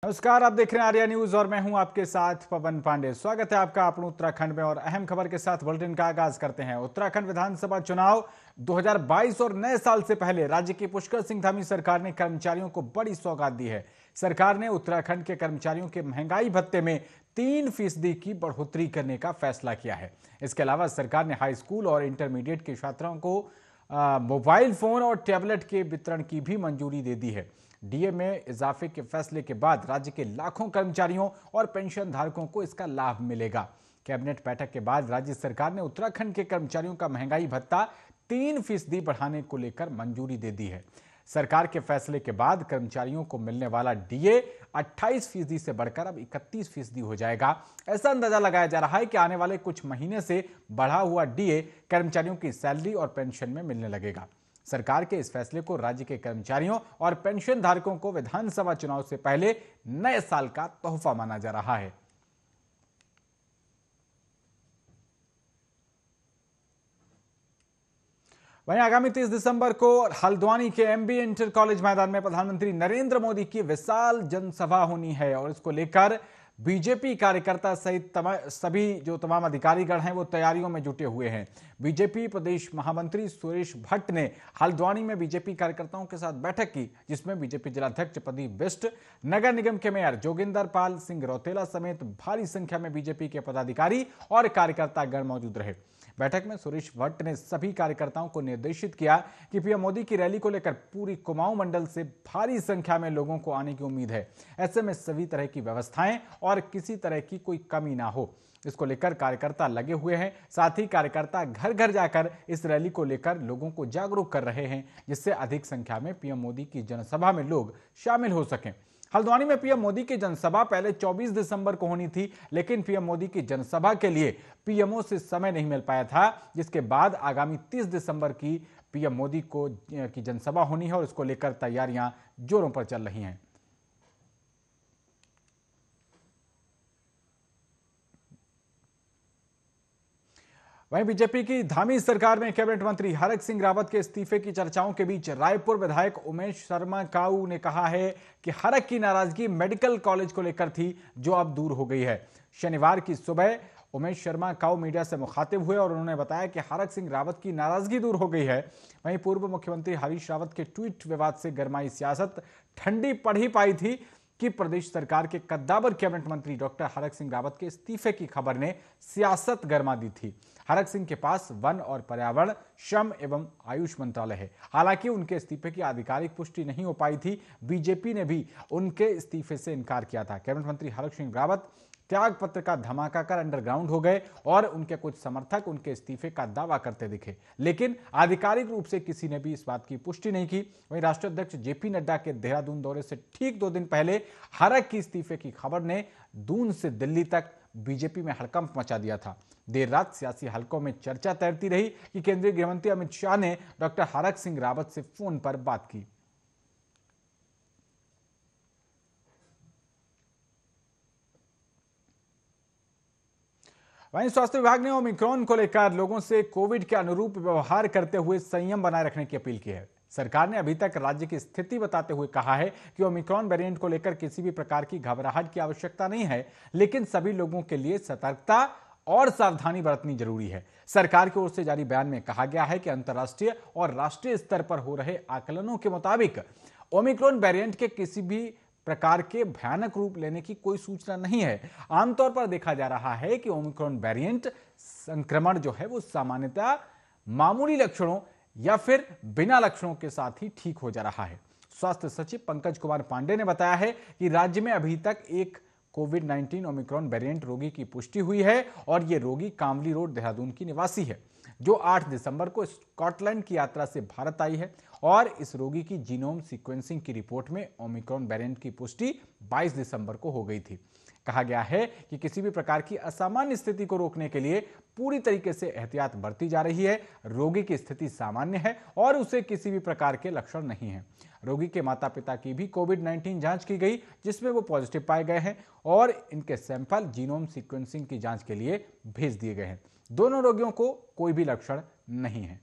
नमस्कार, आप देख रहे हैं आर्या न्यूज और मैं हूं आपके साथ पवन पांडे। स्वागत है आपका अपने उत्तराखंड में और अहम खबर के साथ बुलेटिन का आगाज करते हैं। उत्तराखंड विधानसभा चुनाव 2022 और नए साल से पहले राज्य की पुष्कर सिंह धामी सरकार ने कर्मचारियों को बड़ी सौगात दी है। सरकार ने उत्तराखंड के कर्मचारियों के महंगाई भत्ते में 3% की बढ़ोतरी करने का फैसला किया है। इसके अलावा सरकार ने हाई स्कूल और इंटरमीडिएट के छात्रों को मोबाइल फोन और टैबलेट के वितरण की भी मंजूरी दे दी है। डीए में इजाफे के फैसले के बाद राज्य के लाखों कर्मचारियों और पेंशन धारकों को इसका लाभ मिलेगा। कैबिनेट बैठक के बाद राज्य सरकार ने उत्तराखंड के कर्मचारियों का महंगाई भत्ता 3% बढ़ाने को लेकर मंजूरी दे दी है। सरकार के फैसले के बाद कर्मचारियों को मिलने वाला डीए 28% से बढ़कर अब 31% हो जाएगा। ऐसा अंदाजा लगाया जा रहा है कि आने वाले कुछ महीने से बढ़ा हुआ डीए कर्मचारियों की सैलरी और पेंशन में मिलने लगेगा। सरकार के इस फैसले को राज्य के कर्मचारियों और पेंशन धारकों को विधानसभा चुनाव से पहले नए साल का तोहफा माना जा रहा है। वहीं आगामी 30 दिसंबर को हल्द्वानी के एमबी इंटर कॉलेज मैदान में प्रधानमंत्री नरेंद्र मोदी की विशाल जनसभा होनी है और इसको लेकर बीजेपी कार्यकर्ता सहित तमाम अधिकारीगण हैं वो तैयारियों में जुटे हुए हैं। बीजेपी प्रदेश महामंत्री सुरेश भट्ट ने हल्द्वानी में बीजेपी कार्यकर्ताओं के साथ बैठक की, जिसमें बीजेपी जिलाध्यक्ष प्रदीप बिष्ट, नगर निगम के मेयर जोगिंदर पाल सिंह रौतेला समेत भारी संख्या में बीजेपी के पदाधिकारी और कार्यकर्तागण मौजूद रहे। बैठक में सुरेश भट्ट ने सभी कार्यकर्ताओं को निर्देशित किया कि पीएम मोदी की रैली को लेकर पूरी कुमाऊं मंडल से भारी संख्या में लोगों को आने की उम्मीद है। ऐसे में सभी तरह की व्यवस्थाएं और किसी तरह की कोई कमी ना हो, इसको लेकर कार्यकर्ता लगे हुए हैं। साथ ही कार्यकर्ता घर घर जाकर इस रैली को लेकर लोगों को जागरूक कर रहे हैं, जिससे अधिक संख्या में पीएम मोदी की जनसभा में लोग शामिल हो सकें। हल्द्वानी में पीएम मोदी की जनसभा पहले 24 दिसंबर को होनी थी, लेकिन पीएम मोदी की जनसभा के लिए पीएमओ से समय नहीं मिल पाया था, जिसके बाद आगामी 30 दिसंबर की पीएम मोदी की जनसभा होनी है और इसको लेकर तैयारियां जोरों पर चल रही हैं। वहीं बीजेपी की धामी सरकार में कैबिनेट मंत्री हरक सिंह रावत के इस्तीफे की चर्चाओं के बीच रायपुर विधायक उमेश शर्मा काऊ ने कहा है कि हरक की नाराजगी मेडिकल कॉलेज को लेकर थी, जो अब दूर हो गई है। शनिवार की सुबह उमेश शर्मा काऊ मीडिया से मुखातिब हुए और उन्होंने बताया कि हरक सिंह रावत की नाराजगी दूर हो गई है। वहीं पूर्व मुख्यमंत्री हरीश रावत के ट्वीट विवाद से गरमाई सियासत ठंडी पड़ ही पाई थी कि प्रदेश सरकार के कद्दावर कैबिनेट मंत्री डॉक्टर हरक सिंह रावत के इस्तीफे की खबर ने सियासत गरमा दी थी। हरक सिंह के पास वन और पर्यावरण, श्रम एवं आयुष मंत्रालय है। हालांकि उनके इस्तीफे की आधिकारिक पुष्टि नहीं हो पाई थी। बीजेपी ने भी उनके इस्तीफे से इनकार किया था। कैबिनेट मंत्री हरक सिंह रावत त्याग पत्र का धमाका कर अंडरग्राउंड हो गए और उनके कुछ समर्थक उनके इस्तीफे का दावा करते दिखे, लेकिन आधिकारिक रूप से किसी ने भी इस बात की पुष्टि नहीं की। वहीं राष्ट्रीय अध्यक्ष जेपी नड्डा के देहरादून दौरे से ठीक 2 दिन पहले हरक की इस्तीफे की खबर ने दून से दिल्ली तक बीजेपी में हड़कंप मचा दिया था। देर रात सियासी हलकों में चर्चा तैरती रही कि केंद्रीय गृहमंत्री अमित शाह ने डॉक्टर हरक सिंह रावत से फोन पर बात की। वहीं स्वास्थ्य विभाग ने ओमिक्रॉन को लेकर लोगों से कोविड के अनुरूप व्यवहार करते हुए संयम बनाए रखने की अपील की है। सरकार ने अभी तक राज्य की स्थिति बताते हुए कहा है कि ओमिक्रॉन वेरिएंट को लेकर किसी भी प्रकार की घबराहट की आवश्यकता नहीं है, लेकिन सभी लोगों के लिए सतर्कता और सावधानी बरतनी जरूरी है। सरकार की ओर से जारी बयान में कहा गया है कि अंतर्राष्ट्रीय और राष्ट्रीय स्तर पर हो रहे आकलनों के मुताबिक ओमिक्रॉन वेरिएंट के किसी भी प्रकार के भयानक रूप लेने की कोई सूचना नहीं है। आमतौर पर देखा जा रहा है कि ओमिक्रॉन वेरिएंट संक्रमण जो है वो सामान्यतः मामूली लक्षणों या फिर बिना लक्षणों के साथ ही ठीक हो जा रहा है। स्वास्थ्य सचिव पंकज कुमार पांडे ने बताया है कि राज्य में अभी तक एक कोविड-19 ओमिक्रॉन वेरिएंट रोगी की पुष्टि हुई है और यह रोगी कामली रोड देहरादून की निवासी है, जो 8 दिसंबर को स्कॉटलैंड की यात्रा से भारत आई है और इस रोगी की जीनोम सीक्वेंसिंग की रिपोर्ट में ओमिक्रॉन वेरिएंट की पुष्टि 22 दिसंबर को हो गई थी। कहा गया है कि किसी भी प्रकार की असामान्य स्थिति को रोकने के लिए पूरी तरीके से एहतियात बरती जा रही है। रोगी की स्थिति सामान्य है और उसे किसी भी प्रकार के लक्षण नहीं है। रोगी के माता पिता की भी कोविड-19 जांच की गई, जिसमें वो पॉजिटिव पाए गए हैं और इनके सैंपल जीनोम सीक्वेंसिंग की जांच के लिए भेज दिए गए हैं। दोनों रोगियों को कोई भी लक्षण नहीं है।